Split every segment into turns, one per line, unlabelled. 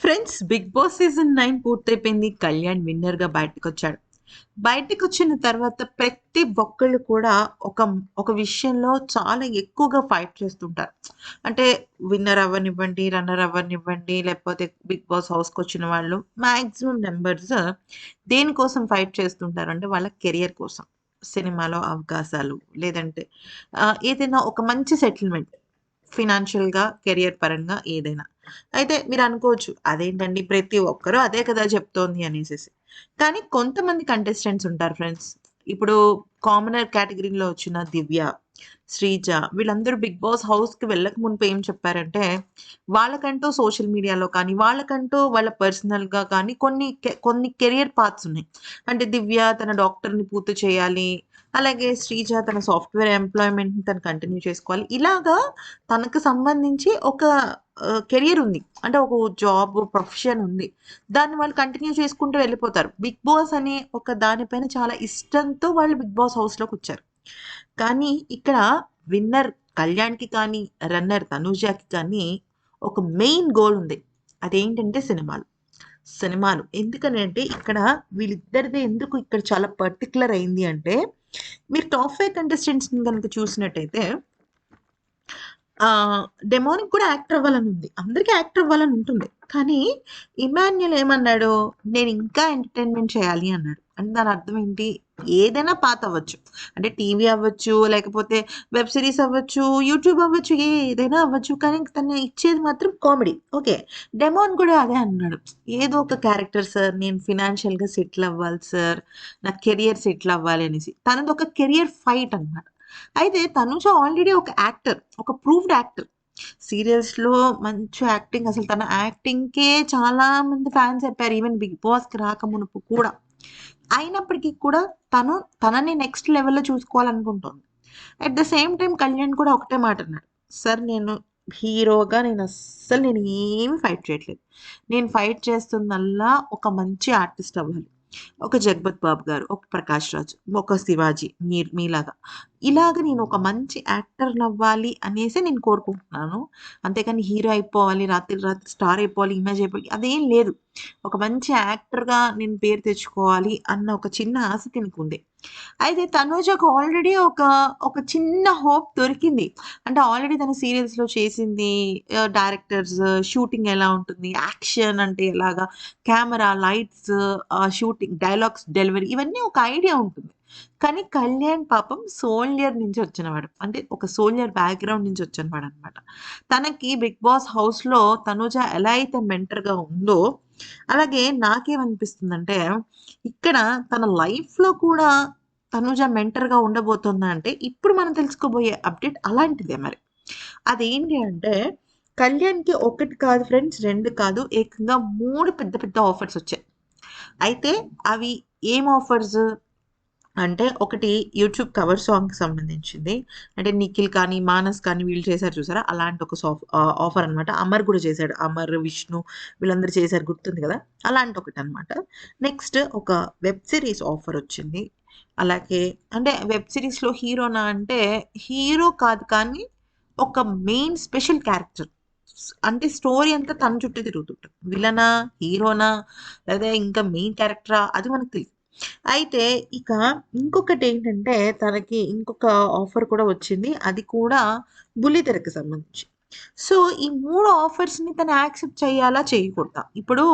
Friends, 'big boss' season 9 పూర్తయిపోయింది. కళ్యాణ్ విన్నర్‌గా బయటకొచ్చాడు. బయటకొచ్చిన తర్వాత ప్రతి ఒక్కళ్ళు కూడా ఒక ఒక విషయంలో చాలా ఎక్కువగా ఫైట్ చేస్తుంటారు. అంటే విన్నర్ అవ్వనివ్వండి, రన్నర్ అవ్వనివ్వండి, లేకపోతే 'బిగ్ బాస్' హౌస్‌కొచ్చిన వాళ్ళు మాక్సిమం నంబర్స్ దేనికోసం ఫైట్ చేస్తుంటారంటే వాళ్ళ కెరియర్ కోసం. సినిమాలో అవకాశాలు, లేదంటే ఏదైనా ఒక మంచి సెటిల్‌మెంట్. ఫినాన్షియల్‌గా, కెరియర్ పరంగా ఏదైనా. అయితే మీరనుకోవచ్చు, అదేంటండి ప్రతి ఒక్కరు అదే కదా చెప్తోంది అనేసేసి. కానీ కొంతమంది కంటెస్టెంట్స్ ఉంటారు ఫ్రెండ్స్. ఇప్పుడు కామనర్ కేటగిరీలో వచ్చిన 'దివ్య', 'శ్రీజ' వీళ్ళందరూ 'బిగ్ బాస్' హౌస్‌కి వెళ్ళక మునుపు ఏం చెప్పారంటే, వాళ్ళకంటూ సోషల్ మీడియాలో కానీ, వాళ్ళకంటూ వాళ్ళ పర్సనల్‌గా కానీ కొన్ని కెరియర్ పాత్స్ ఉన్నాయి. అంటే 'దివ్య' తన డాక్టర్‌ని పూర్తి చేయాలి. అలాగే 'శ్రీజ' తన సాఫ్ట్‌వేర్ ఎంప్లాయ్‌మెంట్‌ని తను కంటిన్యూ చేసుకోవాలి. ఇలాగా తనకు సంబంధించి ఒక కెరియర్ ఉంది. అంటే ఒక జాబ్, ప్రొఫెషన్ ఉంది. దాన్ని వాళ్ళు కంటిన్యూ చేసుకుంటూ వెళ్ళిపోతారు. 'బిగ్ బాస్' అనే ఒక దాని పైన చాలా ఇష్టంతో వాళ్ళు 'బిగ్ బాస్' హౌస్‌లోకొచ్చారు. కానీ ఇక్కడ విన్నర్ కళ్యాణ్‌కి కానీ, రన్నర్ తనూజకి కానీ ఒక మెయిన్ గోల్ ఉంది. అదేంటంటే సినిమాలు. సినిమాలు. ఎందుకనంటే ఇక్కడ వీళ్ళిద్దరిది ఎందుకు ఇక్కడ చాలా పర్టిక్యులర్ అయింది అంటే, మీరు టాప్ 5 కంటెస్టెంట్స్‌ని గనుక చూసినట్టయితే డెమోనిక్ కూడా యాక్టర్ అవ్వాలనుంది. అందరికి యాక్టర్ అవ్వాలనుంటుంది. కానీ ఇమాన్యుల్ ఏమన్నాడు, నేనింకా ఎంటర్‌టైన్‌మెంట్ చేయాలి అన్నాడు. అంటే దాని అర్థం ఏంటి? ఏదైనా పాత్ అవ్వచ్చు. అంటే టీవీ అవ్వచ్చు, లేకపోతే వెబ్ సీరీస్ అవ్వచ్చు, యూట్యూబ్ అవ్వచ్చు, ఏదైనా అవ్వచ్చు. కానీ తను ఇచ్చేది మాత్రం కామెడీ. ఓకే. డెమోన్ కూడా అదే అన్నాడు. ఏదో ఒక క్యారెక్టర్ సార్, నేను ఫినాన్షియల్‌గా సెటిల్ అవ్వాలి సార్. నా కెరియర్ సెటిల్ అవ్వాలి అనేసి. తనదొక కెరియర్ ఫైట్ అన్నమాట. అయితే తనుజ ఆల్రెడీ ఒక యాక్టర్. ఒక ప్రూవ్డ్ యాక్టర్. సీరియల్స్‌లో మంచి యాక్టింగ్, అసలు తన యాక్టింగ్‌కే చాలా మంది ఫాన్స్ అయిపోయారు. ఈవెన్ 'బిగ్ బాస్'కి రాకమునుపు కూడా. అయినప్పటికి కూడా తను తనని నెక్స్ట్ లెవెల్‌లో చూసుకోవాలనుకుంటోంది. At the same time Kalyan కూడా ఒకటే మాట అన్నాడు. సార్, హీరోగా నేనేమి ఫైట్ చేయట్లేదు. నేను ఫైట్ చేస్తుందల్లా ఒక మంచి ఆర్టిస్ట్ అవ్వాలి. ఒక 'జగపతి బాబు' గారు, ఒక 'ప్రకాష్ రాజ్', ఒక 'శివాజీ' మీలాగా. ఇలాగ నేను ఒక మంచి యాక్టర్‌నవ్వాలి అనేసే నేను కోరుకుంటున్నాను. అంతేగాని హీరో అయిపోవాలి, రాత్రికి రాత్రి స్టార్ అయిపోవాలి, ఇమేజ్ అయిపోవాలి అదేం లేదు. ఒక మంచి యాక్టర్‌గా నేను పేరు తెచ్చుకోవాలి అన్న ఒక చిన్న ఆశ తినకుంది. అయితే తనూజకు ఆల్రెడీ ఒక చిన్న హోప్ దొరికింది. అంటే ఆల్రెడీ తను సీరియల్స్‌లో చేసింది. డైరెక్టర్స్, షూటింగ్ ఎలా ఉంటుంది, యాక్షన్ అంటే ఎలాగా, camera, lights, shooting, dialogues delivery ఇవన్నీ ఒక ఐడియా ఉంటుంది. కానీ కళ్యాణ్ పాపం సోల్జర్ నుంచి వచ్చినవాడు. అంటే ఒక సోల్జర్ బ్యాక్‌గ్రౌండ్ నుంచి వచ్చినవాడనమాట. తనకి 'బిగ్ బాస్' హౌస్‌లో తనూజ ఎలా అయితే మెంటర్‌గా ఉందో, అలాగే నాకేమనిపిస్తుందంటే, ఇక్కడ తన లైఫ్‌లో కూడా తనూజ మెంటర్‌గా ఉండబోతుందా అంటే, ఇప్పుడు మనం తెలుసుకోబోయే అప్డేట్ అలాంటిదే మరి. అదేంటి అంటే, కళ్యాణ్‌కి 1 కాదు ఫ్రెండ్స్, 2 కాదు, ఏకంగా 3 పెద్ద పెద్ద ఆఫర్స్ వచ్చాయి. అయితే అవి ఏం ఆఫర్స్ అంటే, ఒకటి యూట్యూబ్ కవర్ సాంగ్‌కి సంబంధించింది. అంటే నిఖిల్ కానీ, మానస్ కానీ వీళ్ళు చేశారు చూసారా? అలాంటి ఒక ఆఫర్ అనమాట. అమర్ కూడా చేశాడు. అమర్, విష్ణు వీళ్ళందరూ చేశారు గుర్తుంది కదా! అలాంటి ఒకటనమాట. నెక్స్ట్ ఒక వెబ్ సీరీస్ ఆఫర్ వచ్చింది. అలాగే అంటే వెబ్ సీరీస్‌లో హీరోనా అంటే, హీరో కాదు కానీ ఒక మెయిన్ స్పెషల్ క్యారెక్టర్. అంటే స్టోరీ అంతా తన చుట్టే తిరుగుతుంటది. విలనా? హీరోనా? లేదా ఇంకా మెయిన్ క్యారెక్టరా? అది మనకు తెలీదు. అయితే ఇక ఇంకొకటేంటంటే, తనకి ఇంకొక ఆఫర్ కూడా వచ్చింది. అది కూడా బుల్లితెరకి సంబంధించి. సో, ఈ 3 ఆఫర్స్‌ని తను యాక్సెప్ట్ చేయాలా? చేయకూడదా? ఇప్పుడు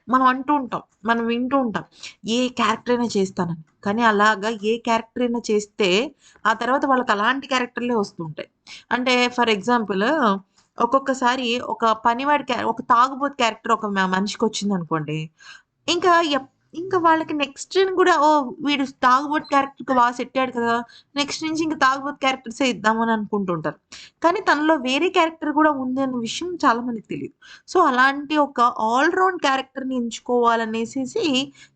మనం అంటూ ఉంటాం. మనం వింటూ ఉంటాం. ఏ క్యారెక్టర్ అయినా చేస్తానని. కానీ అలాగా ఏ క్యారెక్టర్ అయినా చేస్తే, ఆ తర్వాత వాళ్ళకి అలాంటి క్యారెక్టర్‌లే వస్తూ ఉంటాయి. అంటే ఫర్ ఎగ్జాంపుల్, ఒక్కొక్కసారి ఒక పనివాడి ఒక తాగుబోతు క్యారెక్టర్ ఒక మనిషికొచ్చిందనుకోండి. ఇంకా ఇంకా వాళ్ళకి నెక్స్ట్ జన్ గూడా వీడు తాగుబోతు క్యారెక్టర్‌కి సెట్ అయ్యాడు కదా! నెక్స్ట్ నుంచి ఇంక తాగుబోతు క్యారెక్టర్సే ఇద్దామని అనుకుంటుంటారు. కానీ తనలో వేరే క్యారెక్టర్ గూడా ఉంది అన్న విషయం చాలా మందికి తెలీదు. సో, అలాంటి ఒక ఆల్ రౌండ్ క్యారెక్టర్‌ని ఎంచుకోవాలనేసేసి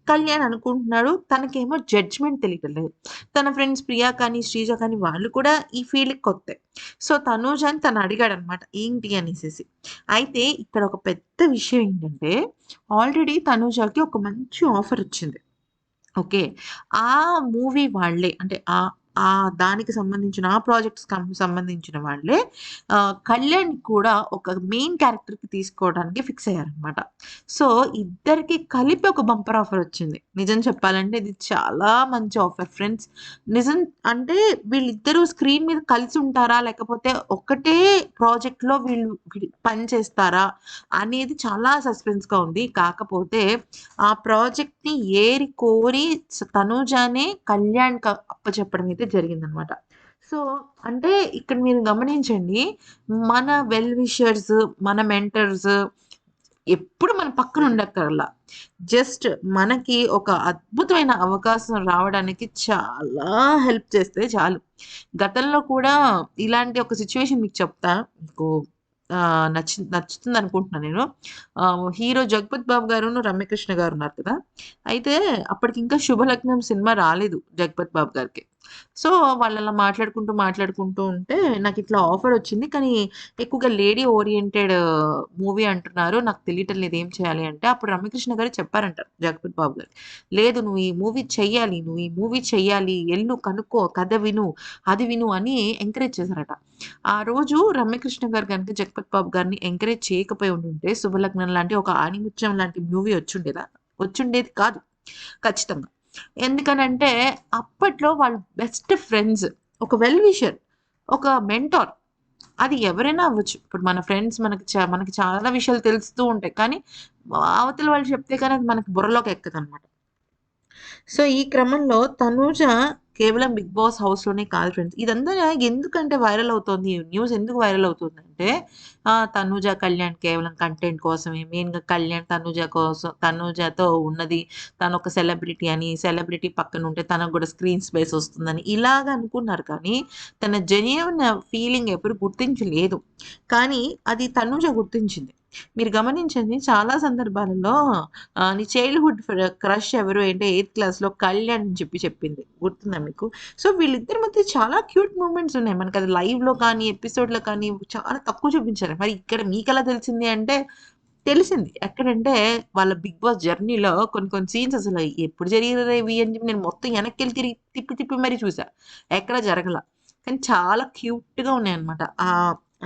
కళ్యాణ్ అనుకుంటున్నాడు. తనకేమో జడ్జ్‌మెంట్ తెలియటం లేదు. తన ఫ్రెండ్స్ ప్రియా కానీ, శ్రీజ కానీ వాళ్ళు కూడా ఈ ఫీల్డ్‌కి కొత్తే. సో, తనూజని తను అడిగాడనమాట ఏంటి అనేసేసి. అయితే ఇక్కడ ఒక పెద్ద విషయం ఏంటంటే, ఆల్రెడీ తనూజకి ఒక మంచి ఆఫరొచ్చింది. ఓకే. ఆ మూవీ వాళ్ళే అంటే దానికి సంబంధించిన ఆ ప్రాజెక్ట్స్ సంబంధించిన వాళ్ళే కళ్యాణ్ కూడా ఒక మెయిన్ క్యారెక్టర్‌కి తీసుకోవడానికి ఫిక్స్ అయ్యారనమాట. సో, ఇద్దరికి కలిపి ఒక బంపర్ ఆఫర్ వచ్చింది. నిజం చెప్పాలంటే ఇది చాలా మంచి ఆఫర్ ఫ్రెండ్స్. నిజం అంటే వీళ్ళిద్దరూ స్క్రీన్ మీద కలిసి ఉంటారా? లేకపోతే ఒకటే ప్రాజెక్ట్‌లో వీళ్ళు పని చేస్తారా? అనేది చాలా సస్పెన్స్‌గా ఉంది. కాకపోతే ఆ ప్రాజెక్ట్‌ని ఏరి కోరి తనూజానే కళ్యాణ్‌కి అప్పచెప్పడం అయితే జరిగిందనమాట. సో, అంటే ఇక్కడ మీరు గమనించండి. మన వెల్ విషర్స్, మన మెంటర్స్ ఎప్పుడు మన పక్కన ఉండక్కర్లా. జస్ట్ మనకి ఒక అద్భుతమైన అవకాశం రావడానికి చాలా హెల్ప్ చేస్తే చాలు. గతంలో కూడా ఇలాంటి ఒక సిట్యుయేషన్ మీకు చెప్తా. మీకు నచ్చుతుందనుకుంటున్నా నేను. హీరో 'జగపతి బాబు' గారును, 'రమ్యకృష్ణ' గారు ఉన్నారు కదా! అయితే అప్పటికింకా 'శుభలగ్నం' సినిమా రాలేదు 'జగపతి బాబు' గారికి. సో, వాళ్ళలా మాట్లాడుకుంటూ ఉంటే నాకిట్లా ఆఫరొచ్చింది. కానీ ఎక్కువగా లేడీ ఓరియెంటెడ్ మూవీ అంటున్నారు. నాకు తెలియటం లేదు ఏం చేయాలి అంటే, అప్పుడు రమ్యకృష్ణ గారు చెప్పారంట 'జగపతి బాబు' గారు. లేదు నువ్వు ఈ మూవీ చెయ్యాలి. నువ్వు ఈ మూవీ చెయ్యాలి. ఎళ్ళు కనుక్కో, కథ విను, అది విను అని ఎంకరేజ్ చేశారట. ఆ రోజు రమ్యకృష్ణ గారు గనుక 'జగపతి బాబు' గారిని ఎంకరేజ్ చేయకపోయి ఉండుంటే 'శుభలగ్నం' లాంటి ఒక ఆణిముత్యం లాంటి మూవీ వచ్చుండేదా? వచ్చుండేది కాదు ఖచ్చితంగా. ఎందుకనంటే అప్పట్లో వాళ్ళు బెస్ట్ ఫ్రెండ్స్. ఒక వెల్ విషర్, ఒక మెంటార్. అది ఎవరైనా అవ్వచ్చు. ఇప్పుడు మన ఫ్రెండ్స్ మనకి చాలా విషయాలు తెలుస్తూ ఉంటాయి. కానీ అవతల వాళ్ళు చెప్తే కానీ అది మనకి బుర్రలోకి ఎక్కదనమాట. సో, ఈ క్రమంలో తనూజ కేవలం 'బిగ్ బాస్' హౌస్‌లోనే కాదు ఫ్రెండ్స్. ఇదంతా ఎందుకంటే వైరల్ అవుతోంది. ఈ న్యూస్ ఎందుకు వైరల్ అవుతుందంటే తనూజ, కళ్యాణ్ కేవలం కంటెంట్ కోసమే. మెయిన్‌గా కళ్యాణ్ తనూజతో ఉన్నది తనొక సెలబ్రిటీ అని, సెలబ్రిటీ పక్కనుంటే తనకు గూడా స్క్రీన్ స్పేస్ వస్తుందని ఇలాగ అనుకున్నారు కానీ, తన జెన్యూన్ ఫీలింగ్ ఎప్పుడు గుర్తించలేదు. కానీ అది తనూజ గుర్తించింది. మీరు గమనించండి చాలా సందర్భాలలో నీ చైల్డ్‌హుడ్ క్రష్ ఎవరు అంటే 8థ్ క్లాస్‌లో కళ్యాణ్ అని చెప్పింది. గుర్తుందా మీకు? సో, వీళ్ళిద్దరి మధ్య చాలా క్యూట్ మూమెంట్స్ ఉన్నాయి. మనకది లైవ్‌లో కానీ, ఎపిసోడ్‌లో కానీ చాలా తక్కువ చూపించారు. మరి ఇక్కడ మీకెలా తెలిసింది అంటే, తెలిసింది. ఎక్కడంటే వాళ్ళ 'బిగ్ బాస్' జర్నీలో కొన్ని కొన్ని సీన్స్ అసలు ఎప్పుడు జరిగినరా ఇవి అని చెప్పి నేను మొత్తం వెనక్కెళ్ళి తిప్పి తిప్పి మరీ చూసా. ఎక్కడ జరగల. కానీ చాలా క్యూట్‌గా ఉన్నాయన్నమాట. ఆ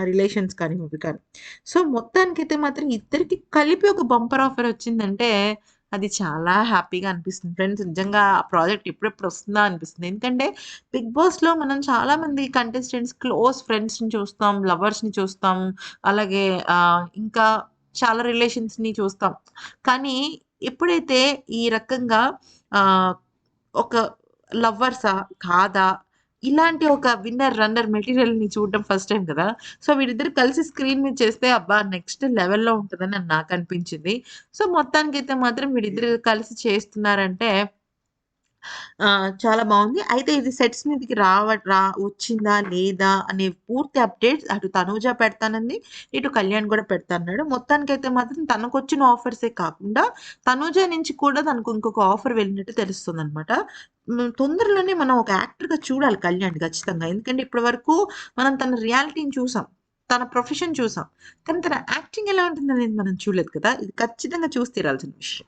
రిలేషన్స్ కానీ, ఇవి కానీ. సో, మొత్తానికైతే మాత్రం ఇద్దరికి కలిపి ఒక బంపర్ ఆఫర్ వచ్చిందంటే, అది చాలా హ్యాపీగా అనిపిస్తుంది ఫ్రెండ్స్. నిజంగా ఆ ప్రాజెక్ట్ ఎప్పుడెప్పుడు వస్తుందా అనిపిస్తుంది. ఎందుకంటే 'బిగ్ బాస్‌లో' మనం చాలామంది కంటెస్టెంట్స్ క్లోజ్ ఫ్రెండ్స్‌ని చూస్తాం, లవర్స్‌ని చూస్తాం. అలాగే ఇంకా చాలా రిలేషన్స్‌ని చూస్తాం. కానీ ఎప్పుడైతే ఈ రకంగా ఆహ్, ఒక లవ్వర్సా? కాదా? ఇలాంటి ఒక విన్నర్, రన్నర్ మెటీరియల్‌ని చూడడం ఫస్ట్ టైమ్ కదా! సో, వీళ్ళిద్దరూ కలిసి స్క్రీన్ మీద చేస్తే అబ్బా! నెక్స్ట్ లెవెల్‌లో ఉంటదని నాకనిపించింది. సో, మొత్తానికైతే మాత్రం వీళ్ళిద్దరూ కలిసి చేస్తున్నారంటే చాలా బావుంది. అయితే ఇది సెట్స్ మీదకి వచ్చిందా? లేదా? అనే పూర్తి అప్డేట్స్ అటు తనూజ పెడతానంది. ఇటు కళ్యాణ్ గూడా పెడతాన్నాడు. మొత్తానికైతే మాత్రం తనకొచ్చిన ఆఫర్సే కాకుండా తనూజ నుంచి కూడా తనకు ఇంకొక ఆఫర్ వెళ్ళినట్టు తెలుస్తుందనమాట. తొందరలోనే మనం ఒక యాక్టర్‌గా చూడాలి కళ్యాణ్ ఖచ్చితంగా. ఎందుకంటే ఇప్పటి వరకు మనం తన రియాలిటీని చూసాం. తన ప్రొఫెషన్ చూసాం. కానీ తన యాక్టింగ్ ఎలా ఉంటుందనేది మనం చూడలేదు కదా! ఇది ఖచ్చితంగా చూసి తీరాల్సిన విషయం.